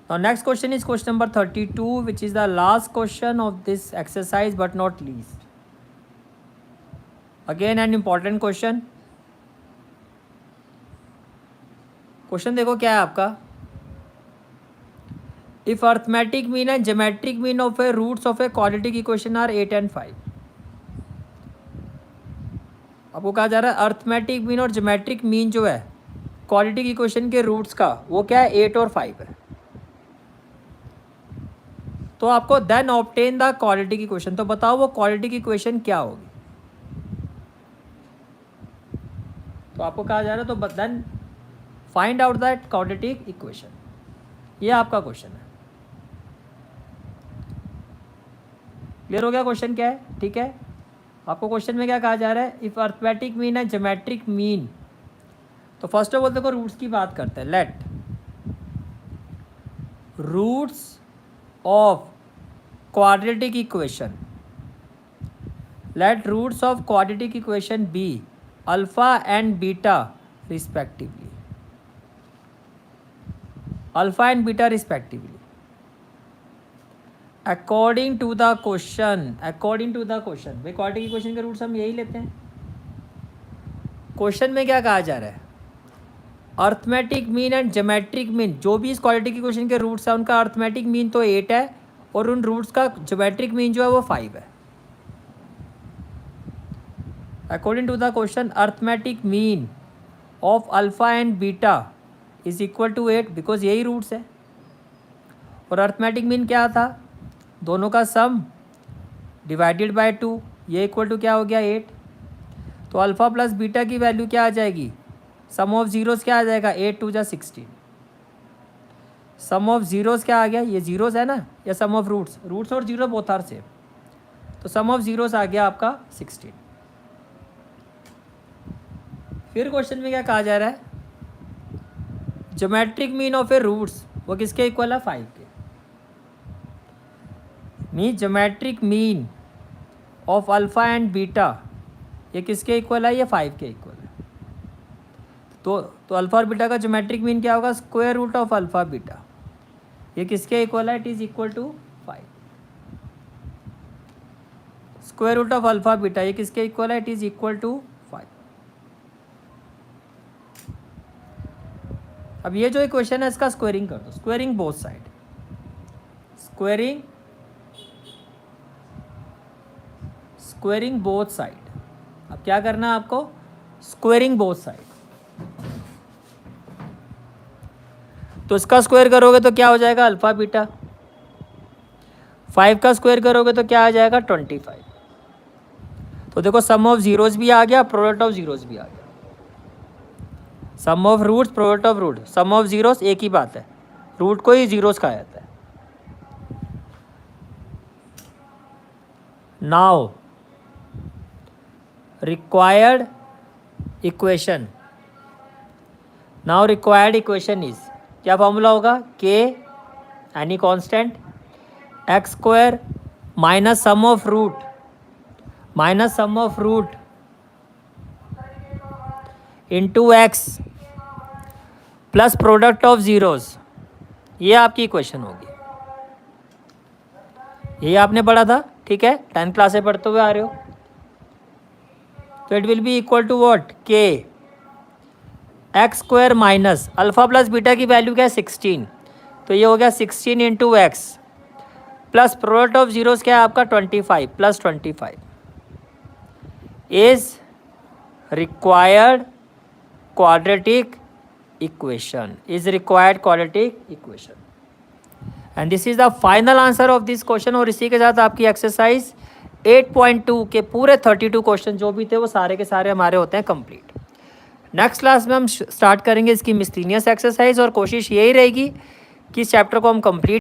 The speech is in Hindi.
Now next question is question number 32, which is the last question of this exercise but not least. Again an important question. Question देखो क्या है आपका. If arithmetic mean and geometric mean of a roots of a quadratic equation are 8 and 5. आपको कहा जा रहा है अर्थमेटिक मीन और ज्योमेट्रिक मीन जो है क्वाड्रेटिक इक्वेशन के रूट्स का वो क्या है 8 और 5 है. तो आपको then obtain the quadratic equation. तो बताओ वो क्वाड्रेटिक इक्वेशन क्या होगी. तो आपको कहा जा रहा है तो then find out that quadratic equation. ये आपका क्वेश्चन है. क्लियर हो गया क्वेश्चन क्या है. ठीक है. आपको क्वेश्चन में क्या कहा जा रहा है. इफ अर्थमेटिक मीन है ज्योमेट्रिक मीन. तो फर्स्ट ऑफ ऑल देखो रूट्स की बात करते हैं. Let roots of quadratic equation, let roots of quadratic equation be alpha and beta respectively. Alpha and beta respectively according to the question. According to the question. भाई क्वाड्रेटिक इक्वेशन के रूट्स हम यही लेते हैं. क्वेश्चन में क्या कहा जा रहा है. Arithmetic mean and geometric mean, जो भी इस क्वाड्रेटिक इक्वेशन के रूट्स है उनका अर्थमेटिक मीन तो 8 है और उन रूट्स का ज्योमेट्रिक मीन जो है वो 5 है. According to the question arithmetic mean of alpha and beta is equal to 8 because यही रूट्स है. और अर्थमेटिक मीन क्या था. दोनों का सम डिवाइडेड बाय 2. ये इक्वल टू क्या हो गया 8. तो अल्फ़ा प्लस बीटा की वैल्यू क्या आ जाएगी. सम ऑफ ज़ीरोज़ क्या आ जाएगा 8 2 जा 16. सम ऑफ ज़ीरोज़ क्या आ गया. ये ज़ीरोज़ है ना. या सम ऑफ रूट्स. रूट्स और ज़ीरो बोथ आर सेम. तो सम ऑफ ज़ीरोज़ आ गया आपका 16. फिर क्वेश्चन में क्या कहा जा रहा है. Geometric mean of a roots वो किसके इक्वल है 5 के. Mean geometric mean of alpha and beta ये किसके इक्वल है. ये 5 के इक्वल है. तो अल्फ़ा और बीटा का ज्योमेट्रिक मीन क्या होगा. Square root of alpha beta. ये किसके इक्वल है. It is equal to 5. Square root of alpha beta ये किसके इक्वल है. It is equal to 5. अब ये जो इक्वेशन है इसका स्क्वायरिंग कर दो. Squaring both side. Squaring both side. अब क्या करना है आपको. Squaring both side. तो इसका स्क्वायर करोगे तो क्या हो जाएगा अल्फ़ा बीटा. 5 का स्क्वायर करोगे तो क्या आ जाएगा 25. तो देखो सम ऑफ ज़ीरोज़ भी आ गया प्रोडक्ट ऑफ ज़ीरोज़ भी आ गया. Sum of roots product of root. Sum of zeros एक ही बात है. रूट को ही ज़ीरोज़ कहा जाता है. Now required equation. Now required equation is क्या फॉर्मूला होगा. K any constant x square minus sum of root into x plus product of zeros. ये आपकी इक्वेशन होगी. ये आपने पढ़ा था. ठीक है. 10th क्लास से पढ़ते हुए आ रहे हो. तो it will be equal to what. K x square minus alpha plus beta की वैल्यू क्या है 16. तो ये हो गया 16 into x plus product of zeros क्या है आपका 25 plus 25 is required quadratic equation. And this is the final answer of this question. और इसी के साथ आपकी एक्सरसाइज 8.2 के पूरे 32 क्वेश्चन जो भी थे वो सारे के सारे हमारे होते हैं कंप्लीट. नेक्स्ट क्लास में हम स्टार्ट करेंगे इसकी मिसलिनियस एक्सरसाइज और कोशिश यही रहेगी कि इस चैप्टर को हम कंप्लीट